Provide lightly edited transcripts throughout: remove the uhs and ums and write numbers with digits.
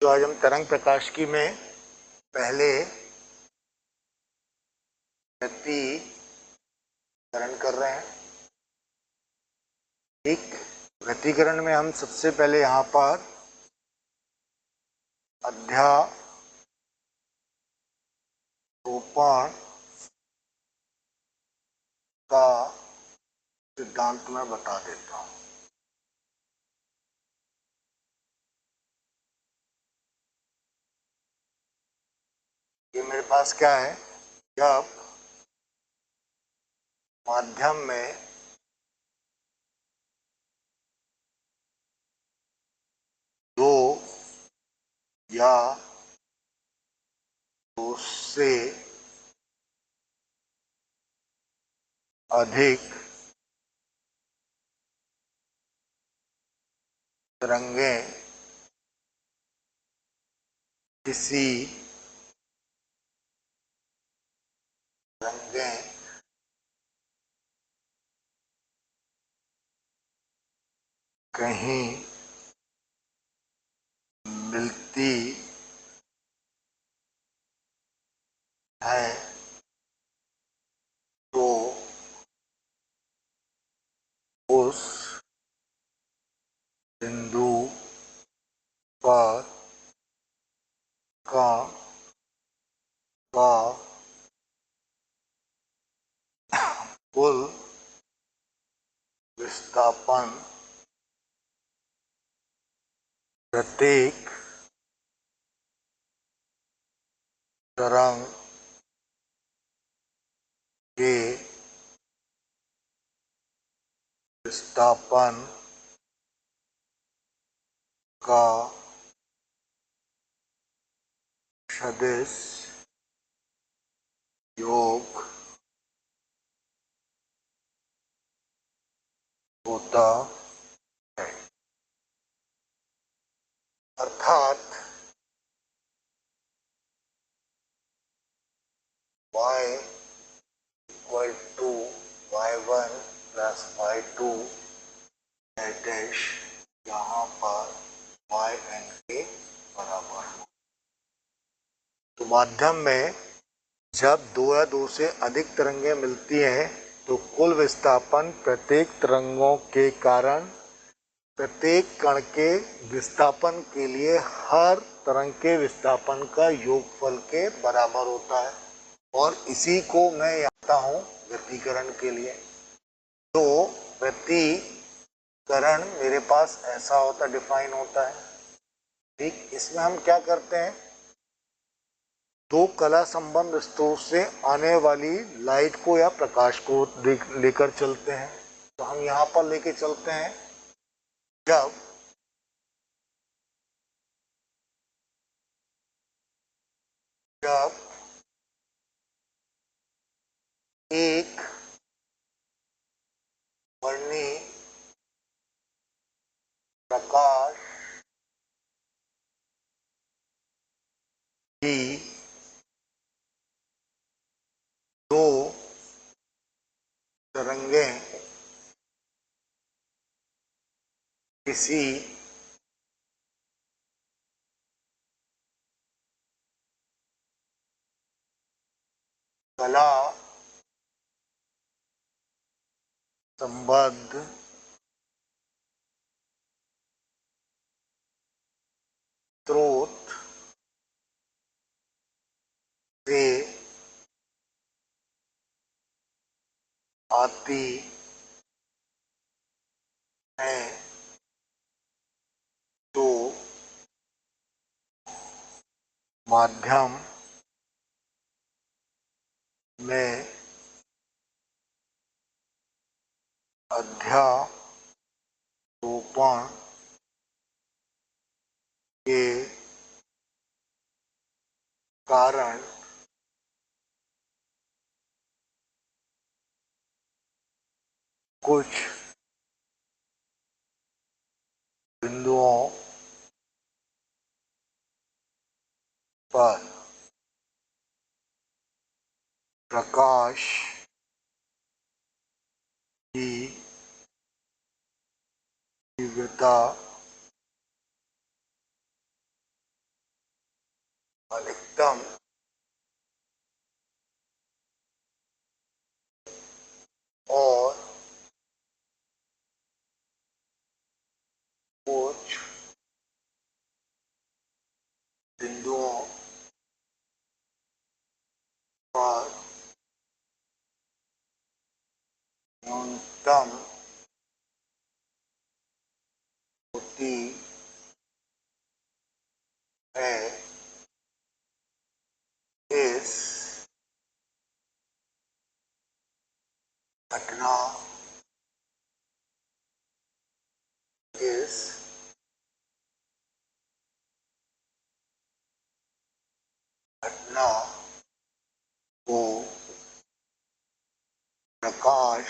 जो आज हम तरंग प्रकाशिकी में पहले व्यक्तिकरण कर रहे हैं। ठीक, व्यक्तिकरण में हम सबसे पहले यहाँ पर अध्यारोपण का सिद्धांत मैं बता देता हूँ। ये मेरे पास क्या है, जब माध्यम में दो या दो से अधिक तरंगें किसी तरंगें कहीं मिलती है तो उस बिंदु पर कण का कुल विस्थापन प्रत्येक तरंग के विस्थापन का सदिश योग होता है। अर्थात y equal to y1 plus y2 dash यहाँ पर yn के बराबर हो। तो माध्यम में जब दो या दो से अधिक तरंगें मिलती हैं तो कुल विस्थापन प्रत्येक तरंगों के कारण प्रत्येक कण के विस्थापन के लिए हर तरंग के विस्थापन का योगफल के बराबर होता है। और इसी को मैं आता हूँ व्यक्तिकरण के लिए। तो व्यक्तिकरण मेरे पास ऐसा होता, डिफाइन होता है। ठीक, इसमें हम क्या करते हैं, दो कला संबंध स्रोत से आने वाली लाइट को या प्रकाश को लेकर चलते हैं। तो हम यहाँ पर लेके चलते हैं, जब एक वर्णी प्रकाश की दो तरंगें किसी कला संबद्ध स्रोत से आती है तो माध्यम में अध्यारोपण के कारण कुछ बिंदुओं पर प्रकाश की तीव्रता अधिकतम और कुछ बिंदुओं पर न्यूनतम होती है। इस घटना इस घटना को प्रकाश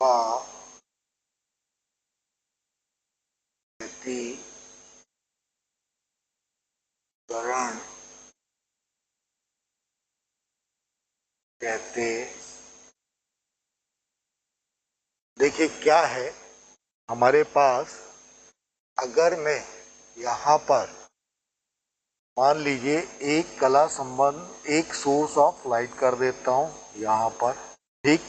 का व्यतिकरण कहते। देखिए क्या है हमारे पास, अगर मैं यहाँ पर मान लीजिए एक कला संबंध, एक सोर्स ऑफ लाइट कर देता हूँ यहाँ पर, ठीक,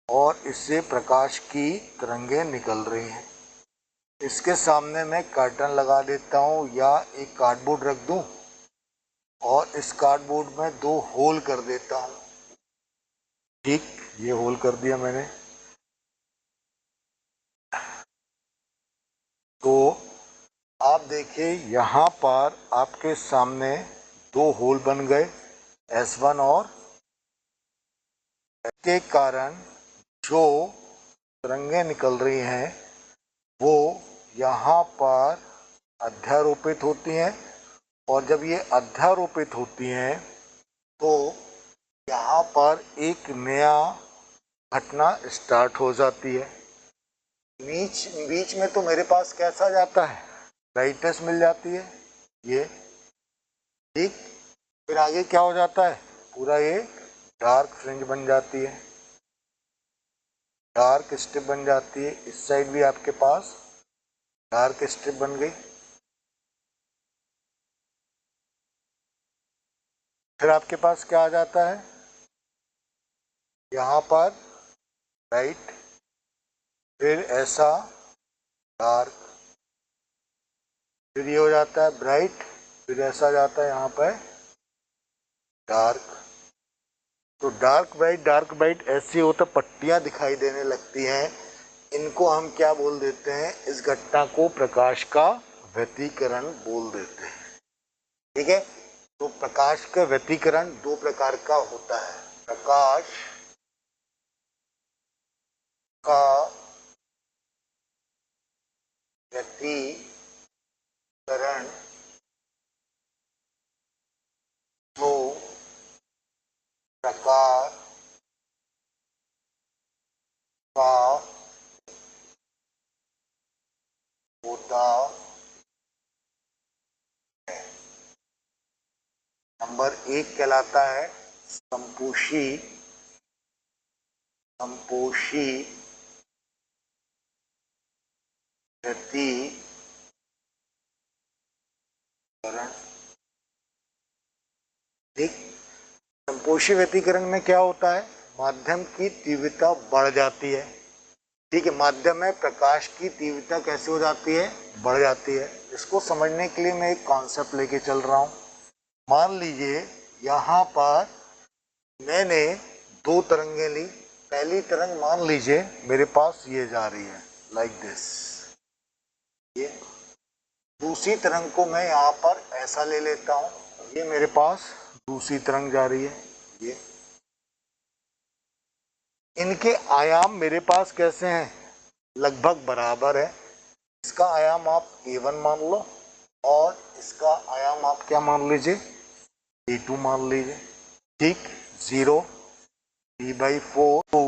और इससे प्रकाश की तरंगें निकल रही हैं। इसके सामने मैं कर्टन लगा देता हूँ या एक कार्डबोर्ड रख दूँ और इस कार्डबोर्ड में 2 होल कर देता हूँ, ठीक, ये होल कर दिया मैंने। तो आप देखिए यहाँ पर आपके सामने 2 होल बन गए, S1 और के कारण जो तरंगें निकल रही हैं वो यहाँ पर अध्यारोपित होती हैं, और जब ये अध्यारोपित होती हैं तो यहाँ पर एक नया घटना स्टार्ट हो जाती है। बीच बीच में तो मेरे पास कैसा जाता है, ब्राइटनेस मिल जाती है ये, ठीक। फिर आगे क्या हो जाता है, पूरा ये डार्क फ्रिंज बन जाती है, डार्क स्ट्रिप बन जाती है। इस साइड भी आपके पास डार्क स्ट्रिप बन गई। फिर आपके पास क्या आ जाता है, यहाँ पर राइट, फिर ऐसा डार्क, फिर ये हो जाता है ब्राइट, फिर ऐसा जाता है यहाँ पर डार्क। तो डार्क ब्राइट ऐसे होता, पट्टियाँ दिखाई देने लगती हैं। इनको हम क्या बोल देते हैं, इस घटना को प्रकाश का व्यतिकरण बोल देते हैं, ठीक है। तो प्रकाश का व्यतिकरण 2 प्रकार का होता है। प्रकाश का व्यतिकरण दो प्रकार का होता है। नंबर 1 कहलाता है संपोषी व्यतिकरण, ठीक। संपोषी व्यतिकरण में क्या होता है, माध्यम की तीव्रता बढ़ जाती है, ठीक है। माध्यम में प्रकाश की तीव्रता कैसे हो जाती है, बढ़ जाती है। इसको समझने के लिए मैं एक कॉन्सेप्ट लेके चल रहा हूँ। मान लीजिए यहाँ पर मैंने 2 तरंगें ली। पहली तरंग मान लीजिए मेरे पास ये जा रही है लाइक दिस, ये। दूसरी तरंग को मैं यहाँ पर ऐसा ले लेता हूँ, ये मेरे पास दूसरी तरंग जा रही है, ये। इनके आयाम मेरे पास कैसे हैं, लगभग बराबर है। इसका आयाम आप A1 मान लो और इसका आयाम आप क्या मान लीजिए, A2 मान लीजिए, ठीक। 0 T/4 2,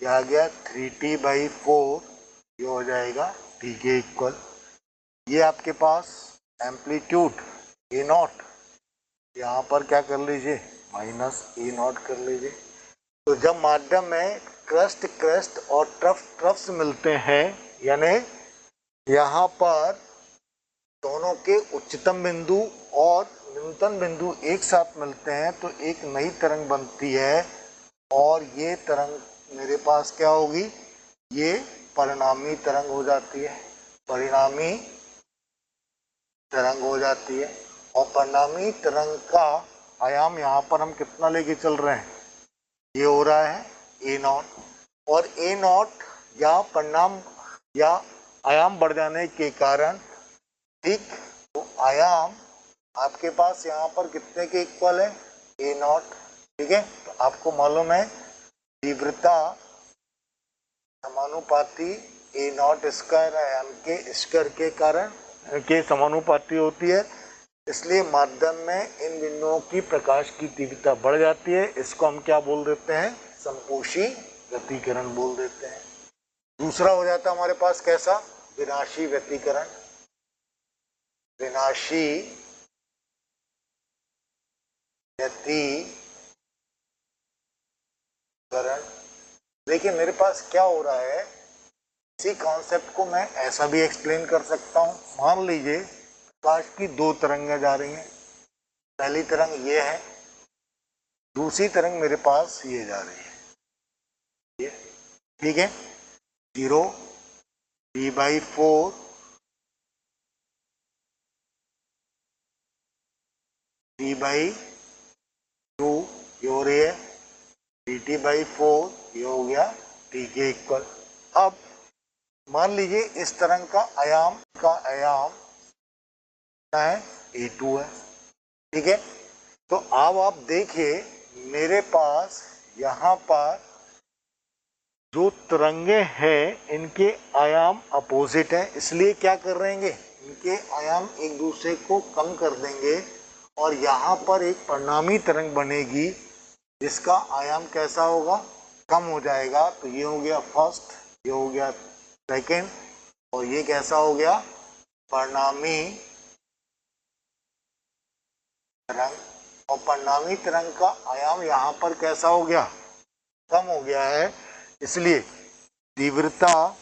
ये आ गया 3T/4, ये हो जाएगा T के इक्वल। ये आपके पास एम्पलीट्यूड A0, यहाँ पर क्या कर लीजिए, -A0 कर लीजिए। तो जब माध्यम में क्रस्ट और ट्रफ्स मिलते हैं, यानी यहाँ पर दोनों के उच्चतम बिंदु और न्यूनतम बिंदु एक साथ मिलते हैं तो एक नई तरंग बनती है, और ये तरंग मेरे पास क्या होगी, ये परिणामी तरंग हो जाती है, परिणामी तरंग हो जाती है। और परिणामी तरंग का आयाम यहाँ पर हम कितना लेके चल रहे हैं, ये हो रहा है A0, और A0 या परिणाम या आयाम बढ़ जाने के कारण, ठीक, तो आयाम आपके पास यहाँ पर कितने के इक्वल है, A0, ठीक है। तो आपको मालूम है तीव्रता समानुपाती A0 स्क्वायर आयाम के स्क्वायर के कारण के समानुपाती होती है, इसलिए माध्यम में इन बिंदुओं की प्रकाश की तीव्रता बढ़ जाती है। इसको हम क्या बोल देते हैं, संपोषी व्यतिकरण बोल देते हैं। दूसरा हो जाता है हमारे पास कैसा, विनाशी व्यतिकरण। विनाशी व्यतिकरण, देखिए मेरे पास क्या हो रहा है, इसी कॉन्सेप्ट को मैं ऐसा भी एक्सप्लेन कर सकता हूँ। मान लीजिए प्रकाश की दो तरंगें जा रही हैं, पहली तरंग ये है, दूसरी तरंग मेरे पास ये जा रही है, ये, ठीक है। 0 D/4 D/2 ये हो रही है, dt/4 ये हो गया t के इक्वल। अब मान लीजिए इस तरंग का आयाम है A2 है, ठीक है। तो अब आप देखिए मेरे पास यहाँ पर जो तरंगे हैं इनके आयाम अपोजिट हैं, इसलिए क्या कर रहेंगे, इनके आयाम एक दूसरे को कम कर देंगे, और यहाँ पर एक परिणामी तरंग बनेगी जिसका आयाम कैसा होगा, कम हो जाएगा। तो ये हो गया फर्स्ट, ये हो गया सेकंड, और ये कैसा हो गया, परिणामी तरंग। और परिणामी तरंग का आयाम यहाँ पर कैसा हो गया, कम हो गया है, इसलिए तीव्रता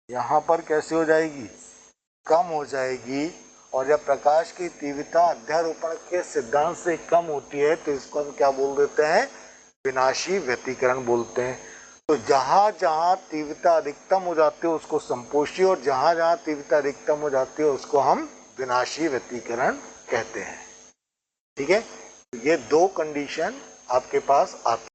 यहाँ पर कैसे हो जाएगी, कम हो जाएगी। और जब प्रकाश की तीव्रता अध्यारोपण के सिद्धांत से कम होती है तो इसको हम क्या बोल देते हैं, विनाशी व्यतिकरण बोलते हैं। तो जहाँ जहाँ तीव्रता अधिकतम हो जाती है उसको संपोषी, और जहाँ जहाँ तीव्रता अधिकतम हो जाती है उसको हम विनाशी व्यतिकरण कहते हैं, ठीक है। ये दो कंडीशन आपके पास आती